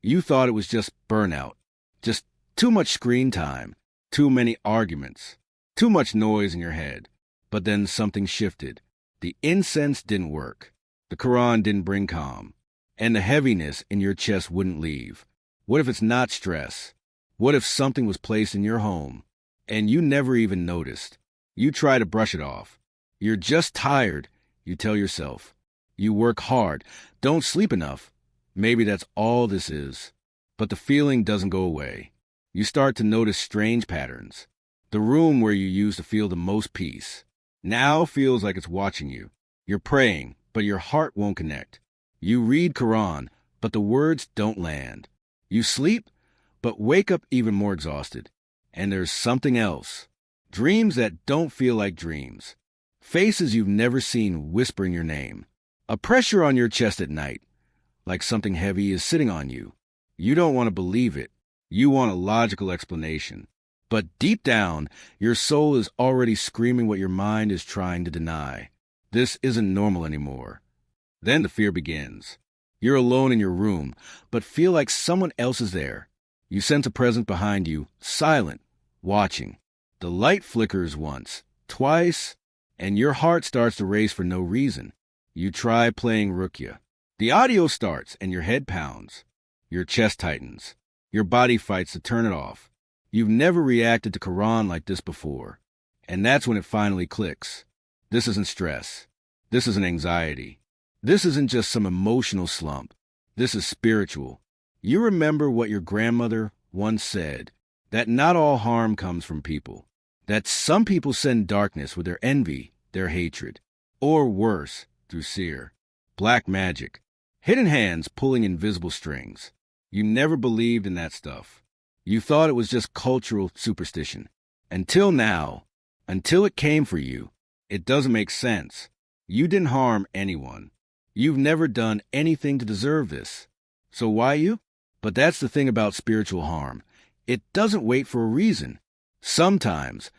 You thought it was just burnout, just too much screen time, too many arguments, too much noise in your head. But then something shifted. The incense didn't work. The Quran didn't bring calm. And the heaviness in your chest wouldn't leave. What if it's not stress? What if something was placed in your home and you never even noticed? You try to brush it off. You're just tired, you tell yourself. You work hard, don't sleep enough. Maybe that's all this is. But the feeling doesn't go away. You start to notice strange patterns. The room where you used to feel the most peace now feels like it's watching you. You're praying, but your heart won't connect. You read Quran, but the words don't land. You sleep, but wake up even more exhausted. And there's something else. Dreams that don't feel like dreams. Faces you've never seen whispering your name. A pressure on your chest at night, like something heavy is sitting on you. You don't want to believe it. You want a logical explanation. But deep down, your soul is already screaming what your mind is trying to deny. This isn't normal anymore. Then the fear begins. You're alone in your room, but feel like someone else is there. You sense a presence behind you, silent, watching. The light flickers once, twice, and your heart starts to race for no reason. You try playing ruqyah. The audio starts and your head pounds. Your chest tightens. Your body fights to turn it off. You've never reacted to Quran like this before. And that's when it finally clicks. This isn't stress. This isn't anxiety. This isn't just some emotional slump. This is spiritual. You remember what your grandmother once said, that not all harm comes from people, that some people send darkness with their envy, their hatred, or worse, through seer, black magic, hidden hands pulling invisible strings. You never believed in that stuff. You thought it was just cultural superstition. Until now, until it came for you, it doesn't make sense. You didn't harm anyone. You've never done anything to deserve this. So why you? But that's the thing about spiritual harm. It doesn't wait for a reason. Sometimes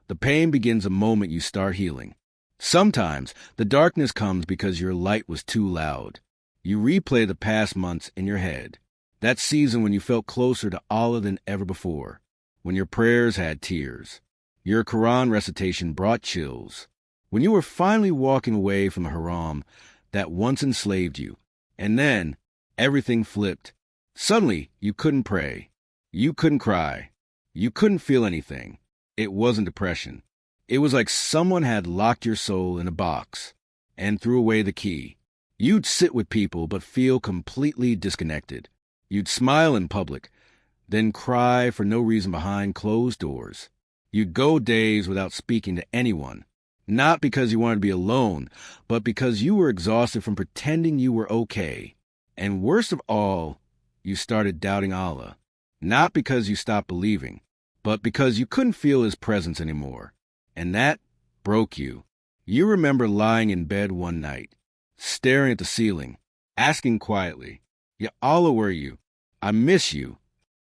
the pain begins the moment you start healing. Sometimes the darkness comes because your light was too loud. You replay the past months in your head. That season when you felt closer to Allah than ever before. When your prayers had tears. Your Quran recitation brought chills. When you were finally walking away from the haram that once enslaved you. And then everything flipped. Suddenly, you couldn't pray. You couldn't cry. You couldn't feel anything. It wasn't depression. It was like someone had locked your soul in a box and threw away the key. You'd sit with people but feel completely disconnected. You'd smile in public, then cry for no reason behind closed doors. You'd go days without speaking to anyone, not because you wanted to be alone, but because you were exhausted from pretending you were okay. And worst of all, you started doubting Allah, not because you stopped believing, but because you couldn't feel His presence anymore. And that broke you. You remember lying in bed one night, staring at the ceiling, asking quietly, "Ya Allah, where are you? I miss you."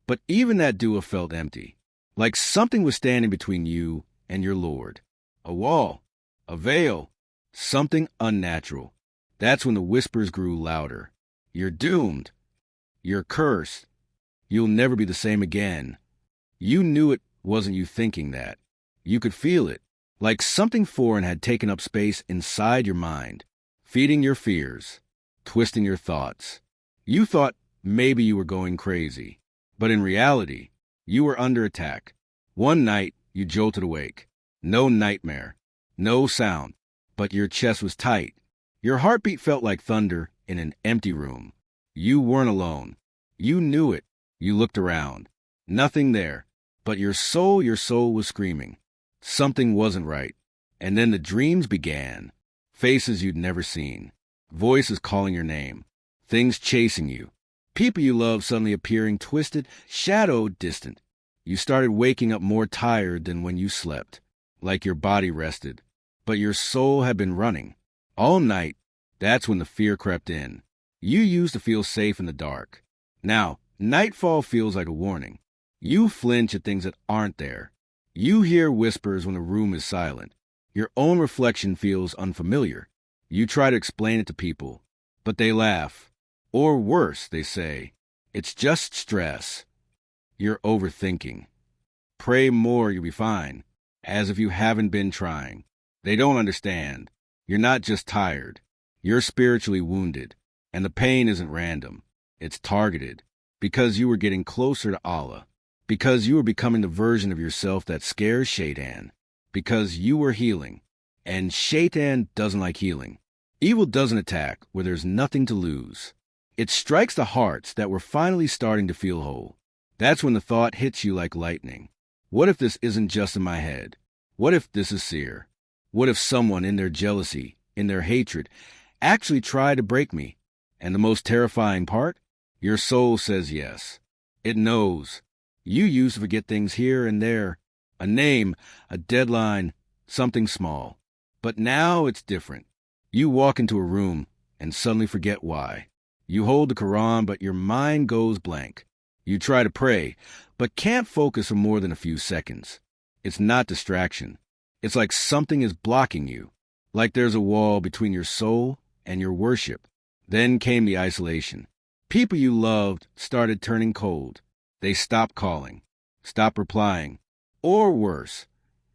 But even that dua felt empty, like something was standing between you and your Lord. A wall, a veil, something unnatural. That's when the whispers grew louder. You're doomed. You're cursed. You'll never be the same again. You knew it wasn't you thinking that. You could feel it, like something foreign had taken up space inside your mind, feeding your fears, twisting your thoughts. You thought maybe you were going crazy, but in reality, you were under attack. One night, you jolted awake. No nightmare, no sound, but your chest was tight. Your heartbeat felt like thunder in an empty room. You weren't alone. You knew it. You looked around. Nothing there, but your soul was screaming. Something wasn't right. And then the dreams began. Faces you'd never seen. Voices calling your name. Things chasing you. People you love suddenly appearing twisted, shadowed, distant. You started waking up more tired than when you slept, like your body rested. But your soul had been running. All night, that's when the fear crept in. You used to feel safe in the dark. Now, nightfall feels like a warning. You flinch at things that aren't there. You hear whispers when the room is silent. Your own reflection feels unfamiliar. You try to explain it to people, but they laugh. Or worse, they say, It's just stress. You're overthinking. Pray more, you'll be fine. As if you haven't been trying. They don't understand. You're not just tired. You're spiritually wounded. And the pain isn't random. It's targeted. Because you were getting closer to Allah. Because you were becoming the version of yourself that scares Shaitan. Because you were healing. And Shaitan doesn't like healing. Evil doesn't attack where there's nothing to lose. It strikes the hearts that were finally starting to feel whole. That's when the thought hits you like lightning. What if this isn't just in my head? What if this is seer? What if someone in their jealousy, in their hatred, actually tried to break me? And the most terrifying part? Your soul says yes. It knows. You used to forget things here and there. A name, a deadline, something small. But now it's different. You walk into a room and suddenly forget why. You hold the Quran, but your mind goes blank. You try to pray, but can't focus for more than a few seconds. It's not distraction. It's like something is blocking you, like there's a wall between your soul and your worship. Then came the isolation. People you loved started turning cold. They stopped calling, stopped replying, or worse,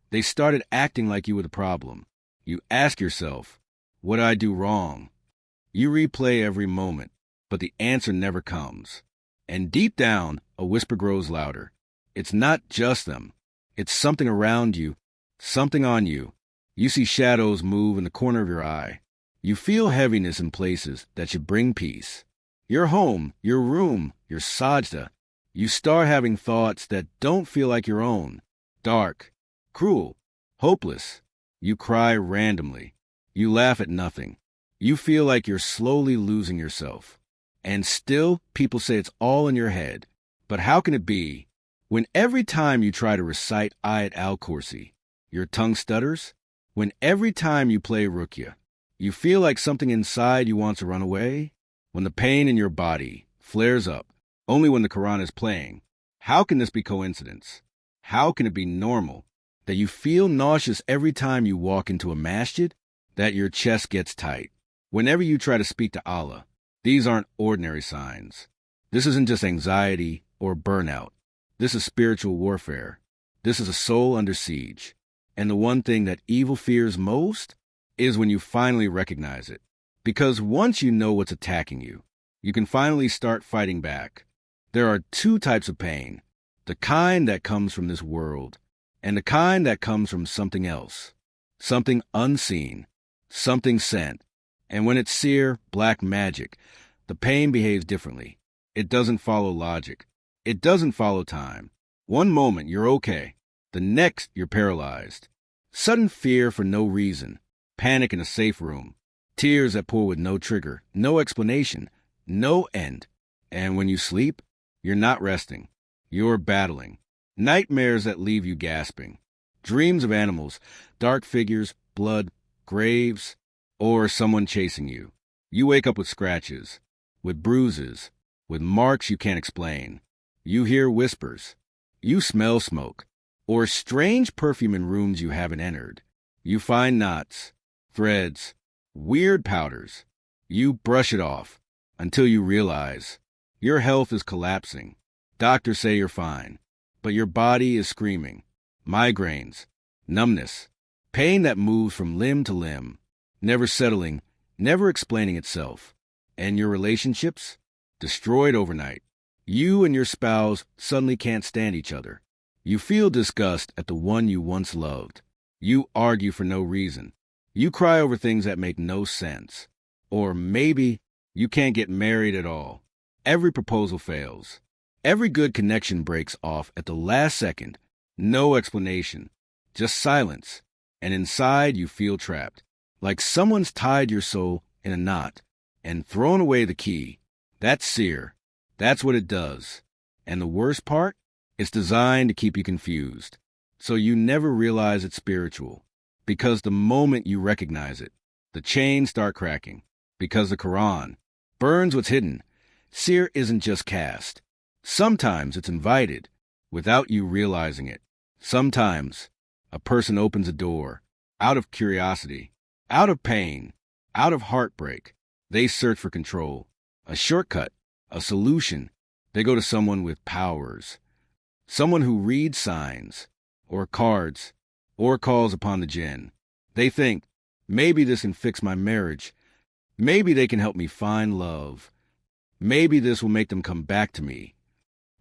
they started acting like you were the problem. You ask yourself, what did I do wrong? You replay every moment, but the answer never comes. And deep down, a whisper grows louder. It's not just them. It's something around you, something on you. You see shadows move in the corner of your eye. You feel heaviness in places that should bring peace. Your home, your room, your sajda. You start having thoughts that don't feel like your own. Dark, cruel, hopeless. You cry randomly. You laugh at nothing. You feel like you're slowly losing yourself. And still, people say it's all in your head. But how can it be when every time you try to recite Ayat al-Kursi, your tongue stutters? When every time you play ruqyah, you feel like something inside you wants to run away? When the pain in your body flares up only when the Quran is playing? How can this be coincidence? How can it be normal that you feel nauseous every time you walk into a masjid, that your chest gets tight? Whenever you try to speak to Allah, these aren't ordinary signs. This isn't just anxiety or burnout. This is spiritual warfare. This is a soul under siege. And the one thing that evil fears most is when you finally recognize it. Because once you know what's attacking you, you can finally start fighting back. There are two types of pain. The kind that comes from this world, and the kind that comes from something else. Something unseen, something sent. And when it's seer, black magic, the pain behaves differently. It doesn't follow logic. It doesn't follow time. One moment you're okay. The next you're paralyzed. Sudden fear for no reason. Panic in a safe room. Tears that pour with no trigger, no explanation, no end. And when you sleep, you're not resting. You're battling. Nightmares that leave you gasping. Dreams of animals, dark figures, blood, graves, or someone chasing you. You wake up with scratches, with bruises, with marks you can't explain. You hear whispers. You smell smoke, or strange perfume in rooms you haven't entered. You find knots, threads, weird powders. You brush it off until you realize your health is collapsing. Doctors say you're fine, but your body is screaming. Migraines, numbness, pain that moves from limb to limb, never settling, never explaining itself. And your relationships? Destroyed overnight. You and your spouse suddenly can't stand each other. You feel disgust at the one you once loved. You argue for no reason. You cry over things that make no sense. Or maybe you can't get married at all. Every proposal fails. Every good connection breaks off at the last second. No explanation. Just silence. And inside you feel trapped. Like someone's tied your soul in a knot and thrown away the key. That's seer. That's what it does. And the worst part? It's designed to keep you confused. So you never realize it's spiritual. Because the moment you recognize it, the chains start cracking. Because the Quran burns what's hidden. Seer isn't just cast. Sometimes it's invited without you realizing it. Sometimes a person opens a door out of curiosity, out of pain, out of heartbreak. They search for control, a shortcut, a solution. They go to someone with powers, someone who reads signs, or cards, or calls upon the jinn. They think, maybe this can fix my marriage. Maybe they can help me find love. Maybe this will make them come back to me.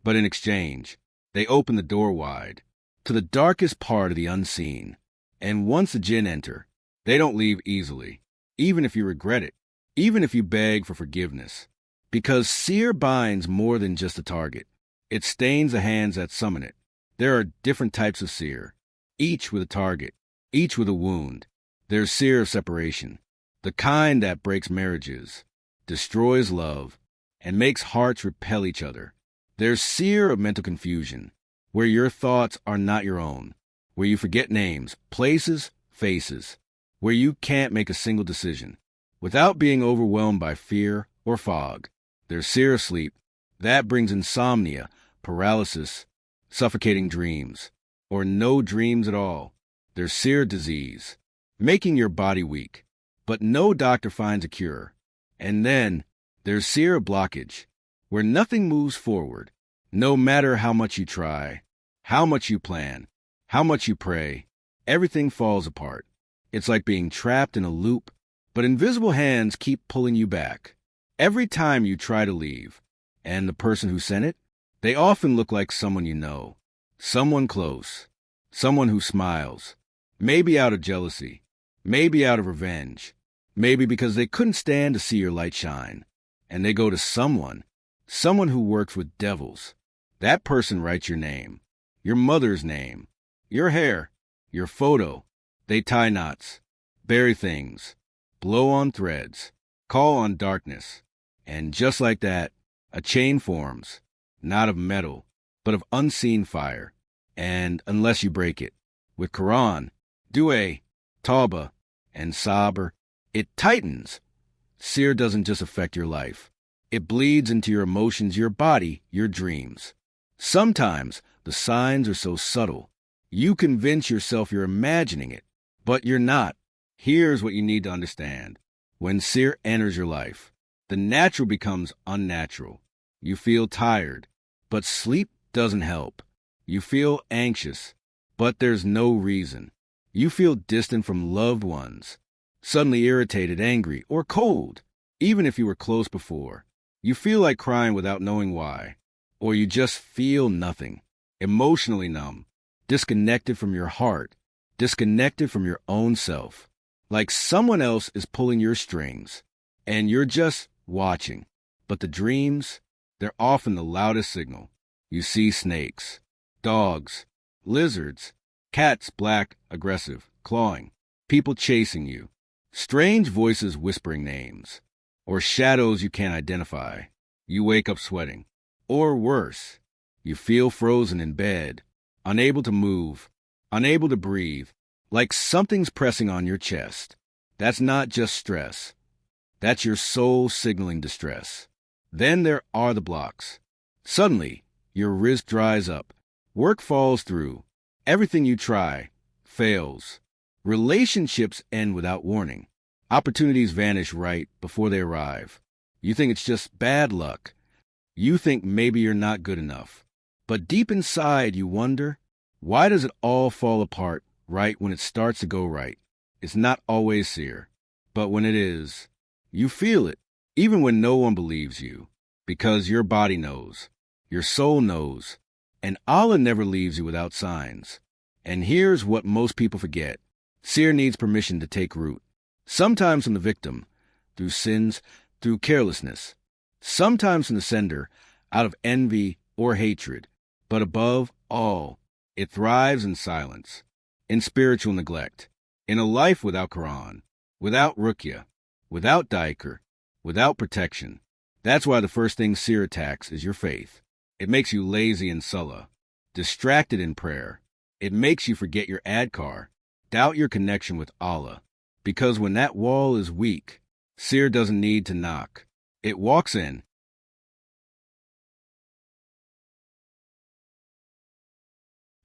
But in exchange, they open the door wide to the darkest part of the unseen. And once the jinn enter, they don't leave easily, even if you regret it, even if you beg for forgiveness. Because seer binds more than just a target. It stains the hands that summon it. There are different types of seer, each with a target, each with a wound. There's seer of separation, the kind that breaks marriages, destroys love, and makes hearts repel each other. There's seer of mental confusion, where your thoughts are not your own, where you forget names, places, faces, where you can't make a single decision without being overwhelmed by fear or fog. There's seer of sleep. That brings insomnia, paralysis, suffocating dreams, or no dreams at all. There's seer disease, making your body weak, but no doctor finds a cure. And then there's seer blockage, where nothing moves forward, no matter how much you try, how much you plan, how much you pray, everything falls apart. It's like being trapped in a loop, but invisible hands keep pulling you back. Every time you try to leave, and the person who sent it, they often look like someone you know, someone close, someone who smiles, maybe out of jealousy, maybe out of revenge, maybe because they couldn't stand to see your light shine. And they go to someone who works with devils. That person writes your name, your mother's name, your hair, your photo. They tie knots, bury things, blow on threads, call on darkness. And just like that, a chain forms, not of metal, but of unseen fire. And unless you break it, with Quran, Dua, Tawbah, and Sabr, it tightens. Seer doesn't just affect your life. It bleeds into your emotions, your body, your dreams. Sometimes the signs are so subtle, you convince yourself you're imagining it, but you're not. Here's what you need to understand. When seer enters your life, the natural becomes unnatural. You feel tired, but sleep doesn't help. You feel anxious, but there's no reason. You feel distant from loved ones, suddenly irritated, angry, or cold, even if you were close before. You feel like crying without knowing why, or you just feel nothing, emotionally numb, disconnected from your heart, disconnected from your own self, like someone else is pulling your strings, and you're just watching. But the dreams, they're often the loudest signal. You see snakes, dogs, lizards, cats, black, aggressive, clawing, people chasing you, strange voices whispering names, or shadows you can't identify. You wake up sweating. Or worse, you feel frozen in bed, unable to move, unable to breathe, like something's pressing on your chest. That's not just stress. That's your soul signaling distress. Then there are the blocks. Suddenly, your wrist dries up. Work falls through. Everything you try fails. Relationships end without warning. Opportunities vanish right before they arrive. You think it's just bad luck. You think maybe you're not good enough. But deep inside, you wonder, why does it all fall apart right when it starts to go right? It's not always seer. But when it is, you feel it, even when no one believes you, because your body knows, your soul knows, and Allah never leaves you without signs. And here's what most people forget. Seer needs permission to take root. Sometimes from the victim, through sins, through carelessness. Sometimes from the sender, out of envy or hatred. But above all, it thrives in silence, in spiritual neglect, in a life without Quran, without ruqyah, without dhikr, without protection. That's why the first thing seer attacks is your faith. It makes you lazy in salah, distracted in prayer. It makes you forget your adkar, doubt your connection with Allah. Because when that wall is weak, seer doesn't need to knock. It walks in.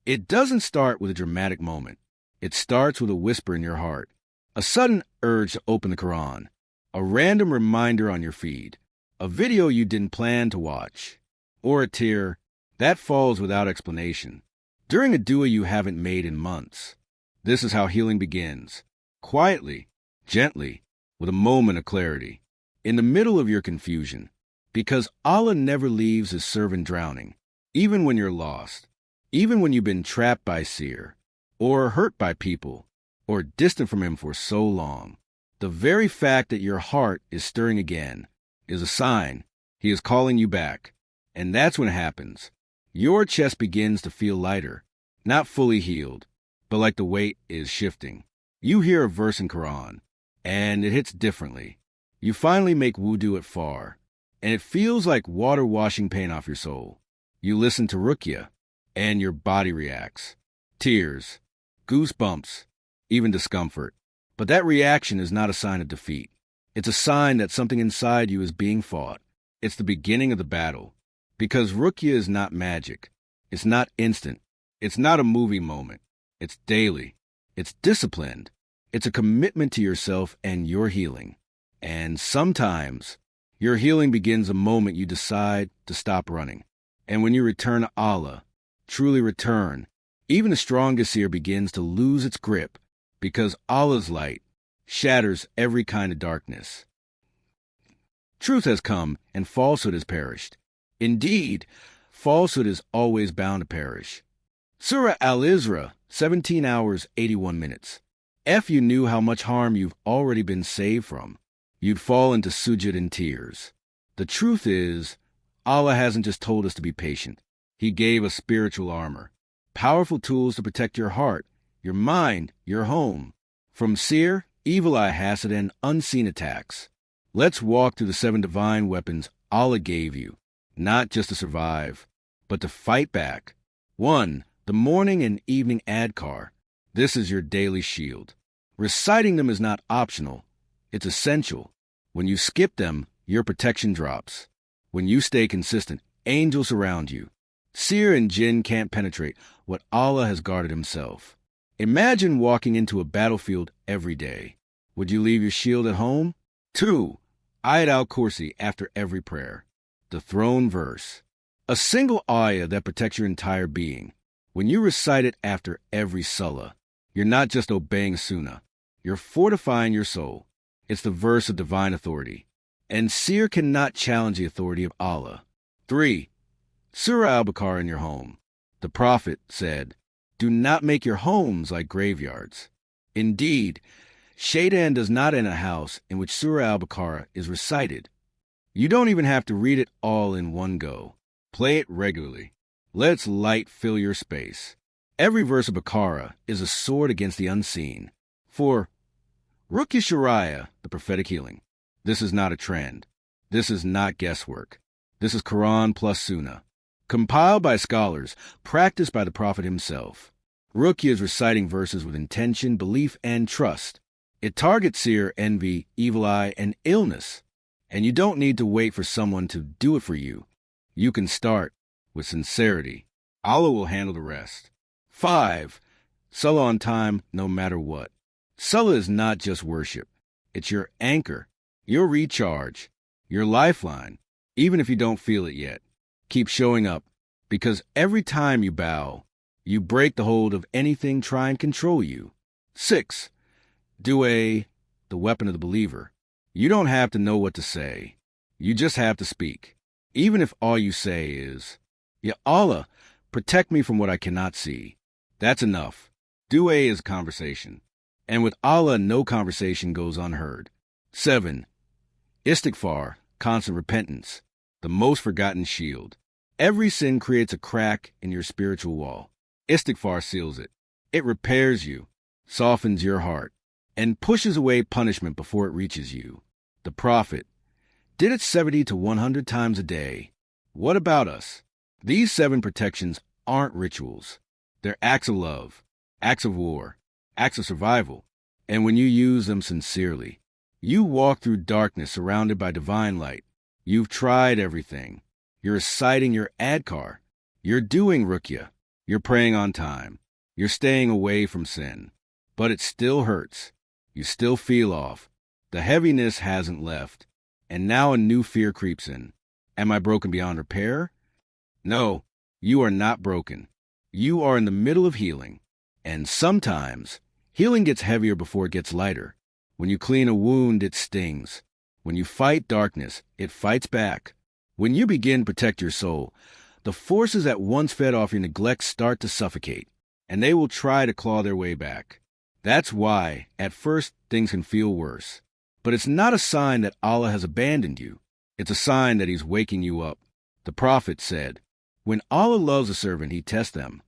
It doesn't start with a dramatic moment. It starts with a whisper in your heart, a sudden urge to open the Quran, a random reminder on your feed, a video you didn't plan to watch. or a tear, that falls without explanation. During a dua you haven't made in months. This is how healing begins. Quietly, gently, with a moment of clarity. In the middle of your confusion. Because Allah never leaves his servant drowning. Even when you're lost. Even when you've been trapped by seer. Or hurt by people. Or distant from him for so long. The very fact that your heart is stirring again is a sign he is calling you back. And that's when it happens. Your chest begins to feel lighter, not fully healed, but like the weight is shifting. You hear a verse in Quran, and it hits differently. You finally make wudu at far, and it feels like water washing pain off your soul. You listen to ruqyah, and your body reacts. Tears, goosebumps, even discomfort. But that reaction is not a sign of defeat. It's a sign that something inside you is being fought. It's the beginning of the battle. Because ruqyah is not magic. It's not instant. It's not a movie moment. It's daily. It's disciplined. It's a commitment to yourself and your healing. And sometimes, your healing begins the moment you decide to stop running. And when you return to Allah, truly return, even the strongest seer begins to lose its grip because Allah's light shatters every kind of darkness. Truth has come and falsehood has perished. Indeed, falsehood is always bound to perish. Surah Al-Isra, 17 hours, 81 minutes. If you knew how much harm you've already been saved from, you'd fall into sujud in tears. The truth is, Allah hasn't just told us to be patient. He gave us spiritual armor, powerful tools to protect your heart, your mind, your home, from seer, evil eye, hasad, and unseen attacks. Let's walk through the 7 divine weapons Allah gave you. Not just to survive, but to fight back. 1. The morning and evening adkar. This is your daily shield. Reciting them is not optional. It's essential. When you skip them, your protection drops. When you stay consistent, angels surround you. Seer and jinn can't penetrate what Allah has guarded himself. Imagine walking into a battlefield every day. Would you leave your shield at home? 2. Ayat al-Kursi after every prayer. The throne verse. A single ayah that protects your entire being. When you recite it after every salah, you're not just obeying sunnah. You're fortifying your soul. It's the verse of divine authority. And seer cannot challenge the authority of Allah. 3. Surah Al-Baqarah in your home. The Prophet said, "Do not make your homes like graveyards." Indeed, Shaitan does not enter a house in which Surah Al-Baqarah is recited. You don't even have to read it all in one go. Play it regularly. Let its light fill your space. Every verse of Baqarah is a sword against the unseen. 4. Ruqyah Sharia, the prophetic healing. This is not a trend. This is not guesswork. This is Quran plus Sunnah. Compiled by scholars, practiced by the Prophet himself. Ruqyah is reciting verses with intention, belief, and trust. It targets seer, envy, evil eye, and illness. And you don't need to wait for someone to do it for you. You can start with sincerity. Allah will handle the rest. 5. Salah on time, no matter what. Salah is not just worship. It's your anchor, your recharge, your lifeline, even if you don't feel it yet. Keep showing up, because every time you bow, you break the hold of anything trying to control you. 6. Dua, the weapon of the believer. You don't have to know what to say. You just have to speak. Even if all you say is, "Ya Allah, protect me from what I cannot see." That's enough. Dua is conversation. And with Allah, no conversation goes unheard. 7. Istighfar, constant repentance. The most forgotten shield. Every sin creates a crack in your spiritual wall. Istighfar seals it. It repairs you, softens your heart, and pushes away punishment before it reaches you. The Prophet did it 70 to 100 times a day. What about us? These 7 protections aren't rituals. They're acts of love, acts of war, acts of survival. And when you use them sincerely, you walk through darkness surrounded by divine light. You've tried everything. You're reciting your adkar. You're doing ruqyah. You're praying on time. You're staying away from sin. But it still hurts. You still feel off. The heaviness hasn't left. And now a new fear creeps in. Am I broken beyond repair? No, you are not broken. You are in the middle of healing. And sometimes, healing gets heavier before it gets lighter. When you clean a wound, it stings. When you fight darkness, it fights back. When you begin to protect your soul, the forces that once fed off your neglect start to suffocate, and they will try to claw their way back. That's why, at first, things can feel worse. But it's not a sign that Allah has abandoned you. It's a sign that He's waking you up. The Prophet said, "When Allah loves a servant, He tests them,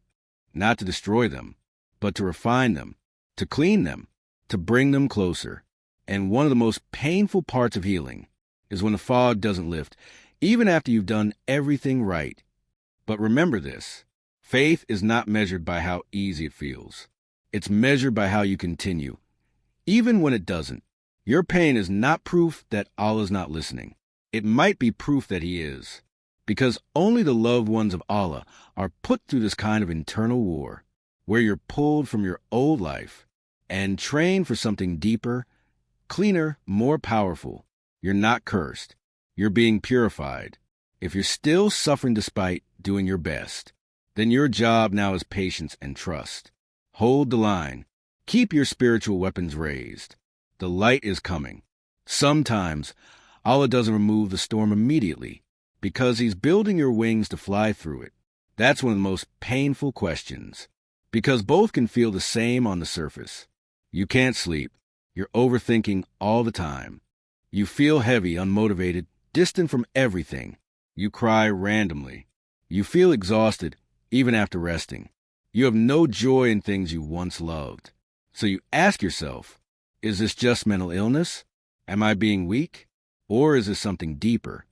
not to destroy them, but to refine them, to clean them, to bring them closer." And one of the most painful parts of healing is when the fog doesn't lift, even after you've done everything right. But remember this, faith is not measured by how easy it feels. It's measured by how you continue, even when it doesn't. Your pain is not proof that Allah's not listening. It might be proof that He is, because only the loved ones of Allah are put through this kind of internal war, where you're pulled from your old life and trained for something deeper, cleaner, more powerful. You're not cursed. You're being purified. If you're still suffering despite doing your best, then your job now is patience and trust. Hold the line. Keep your spiritual weapons raised. The light is coming. Sometimes Allah doesn't remove the storm immediately because He's building your wings to fly through it. That's one of the most painful questions, because both can feel the same on the surface. You can't sleep. You're overthinking all the time. You feel heavy, unmotivated, distant from everything. You cry randomly. You feel exhausted, even after resting. You have no joy in things you once loved. So you ask yourself, is this just mental illness? Am I being weak? Or is this something deeper?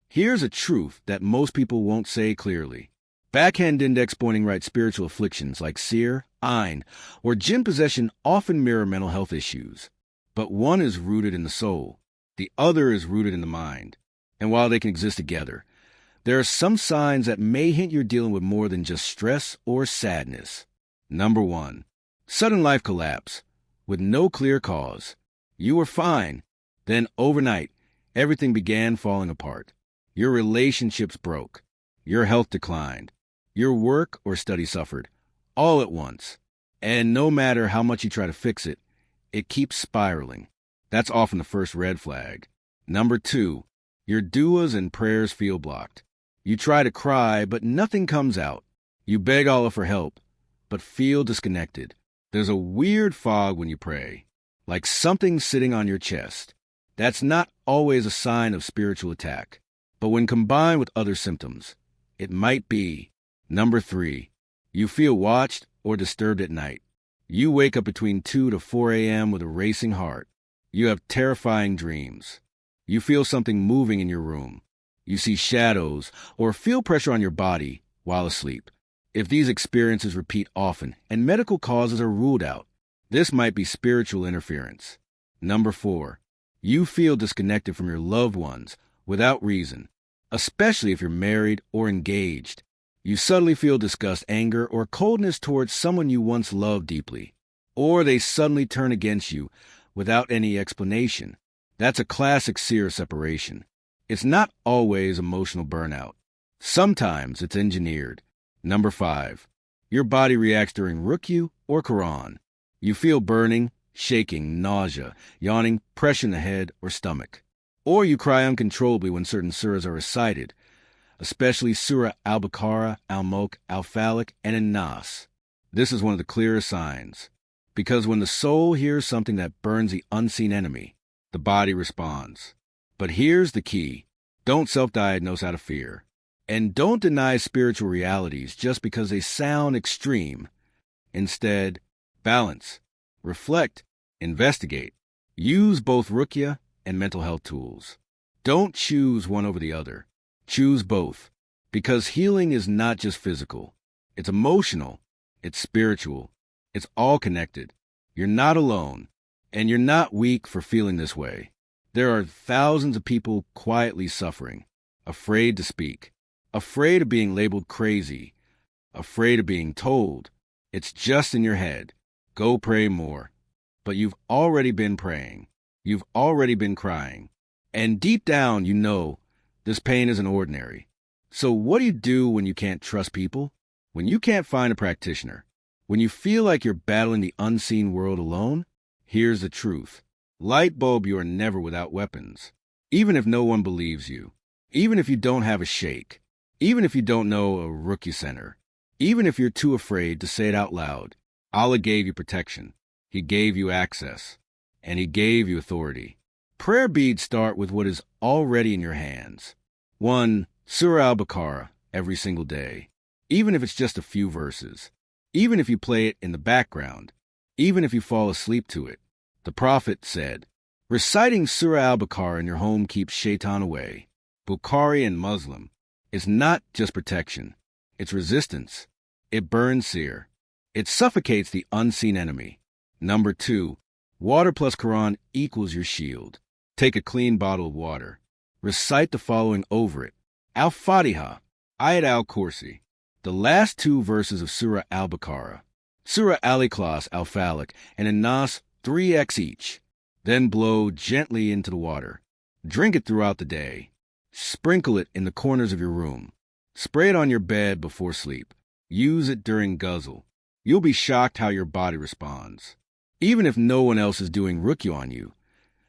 Here's a truth that most people won't say clearly. Backhand index pointing right spiritual afflictions like seer, ayn, or jinn possession often mirror mental health issues. But one is rooted in the soul. The other is rooted in the mind. And while they can exist together, there are some signs that may hint you're dealing with more than just stress or sadness. Number 1, sudden life collapse with no clear cause. You were fine. Then overnight, everything began falling apart. Your relationships broke. Your health declined. Your work or study suffered, all at once. And no matter how much you try to fix it, it keeps spiraling. That's often the first red flag. Number 2, your du'as and prayers feel blocked. You try to cry, but nothing comes out. You beg Allah for help, but feel disconnected. There's a weird fog when you pray, like something sitting on your chest. That's not always a sign of spiritual attack, but when combined with other symptoms, it might be. Number 3, you feel watched or disturbed at night. You wake up between 2 to 4 a.m. with a racing heart. You have terrifying dreams. You feel something moving in your room. You see shadows or feel pressure on your body while asleep. If these experiences repeat often and medical causes are ruled out, this might be spiritual interference. Number 4, you feel disconnected from your loved ones without reason, especially if you're married or engaged. You suddenly feel disgust, anger, or coldness towards someone you once loved deeply, or they suddenly turn against you without any explanation. That's a classic seer separation. It's not always emotional burnout. Sometimes it's engineered. Number 5, your body reacts during ruqyah or Quran. You feel burning, shaking, nausea, yawning, pressure in the head or stomach. Or you cry uncontrollably when certain surahs are recited, especially Surah Al-Baqarah, Al-Mulk, Al-Falaq, and An-Nas. This is one of the clearest signs, because when the soul hears something that burns the unseen enemy, the body responds. But here's the key. Don't self-diagnose out of fear. And don't deny spiritual realities just because they sound extreme. Instead, balance, reflect, investigate. Use both ruqyah and mental health tools. Don't choose one over the other. Choose both, because healing is not just physical. It's emotional. It's spiritual. It's all connected. You're not alone, and you're not weak for feeling this way. There are thousands of people quietly suffering, afraid to speak, afraid of being labeled crazy, afraid of being told, it's just in your head. Go pray more. But you've already been praying. You've already been crying. And deep down, you know this pain isn't ordinary. So what do you do when you can't trust people? When you can't find a practitioner? When you feel like you're battling the unseen world alone? Here's the truth. Light bulb, you are never without weapons. Even if no one believes you. Even if you don't have a sheikh. Even if you don't know a ruqyah center. Even if you're too afraid to say it out loud. Allah gave you protection. He gave you access. And He gave you authority. Prayer beads start with what is already in your hands. 1. Surah Al-Baqarah every single day. Even if it's just a few verses. Even if you play it in the background. Even if you fall asleep to it. The Prophet said, reciting Surah Al-Baqarah in your home keeps shaitan away. Bukhari and Muslim. It's not just protection. It's resistance. It burns seer. It suffocates the unseen enemy. Number 2. Water plus Quran equals your shield. Take a clean bottle of water. Recite the following over it. Al-Fatiha, Ayat al-Kursi, the last 2 verses of Surah Al-Baqarah, Surah Al-Ikhlas, Al-Falaq, and An-Nas 3x each. Then blow gently into the water. Drink it throughout the day. Sprinkle it in the corners of your room. Spray it on your bed before sleep. Use it during guzzle. You'll be shocked how your body responds. Even if no one else is doing ruqyah on you,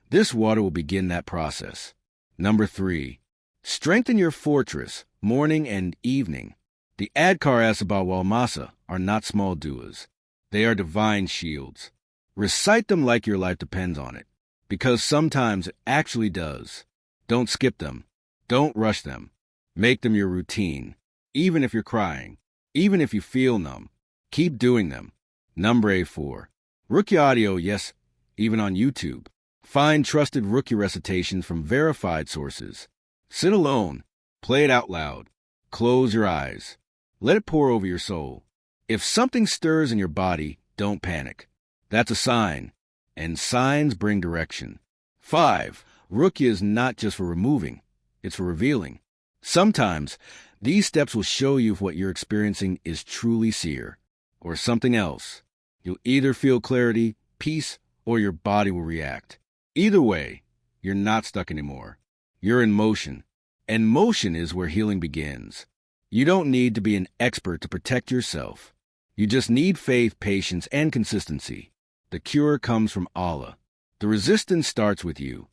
this water will begin that process. Number 3. Strengthen your fortress, morning and evening. The Adkar Asabah wal Masa are not small du'as. They are divine shields. Recite them like your life depends on it, because sometimes it actually does. Don't skip them. Don't rush them. Make them your routine. Even if you're crying, even if you feel numb, keep doing them. Number 4. Ruqyah audio, yes, even on YouTube. Find trusted ruqyah recitations from verified sources. Sit alone. Play it out loud. Close your eyes. Let it pour over your soul. If something stirs in your body, don't panic. That's a sign. And signs bring direction. 5. Ruqyah is not just for removing. It's for revealing. Sometimes, these steps will show you if what you're experiencing is truly seer, or something else. You'll either feel clarity, peace, or your body will react. Either way, you're not stuck anymore. You're in motion. And motion is where healing begins. You don't need to be an expert to protect yourself. You just need faith, patience, and consistency. The cure comes from Allah. The resistance starts with you.